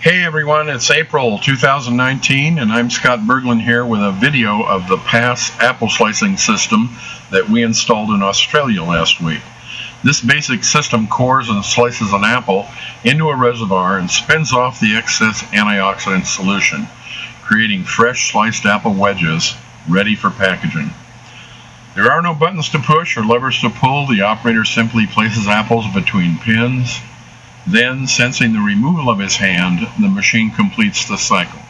Hey everyone, it's April 2019 and I'm Scott Berglin here with a video of the PASS apple slicing system that we installed in Australia last week. This basic system cores and slices an apple into a reservoir and spins off the excess antioxidant solution, creating fresh sliced apple wedges ready for packaging. There are no buttons to push or levers to pull. The operator simply places apples between pins. Then, sensing the removal of his hand, the machine completes the cycle.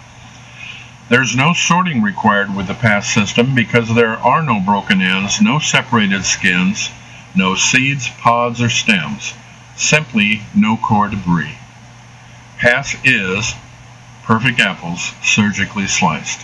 There's no sorting required with the PASS system because there are no broken ends, no separated skins, no seeds, pods, or stems. Simply no core debris. PASS is perfect apples surgically sliced.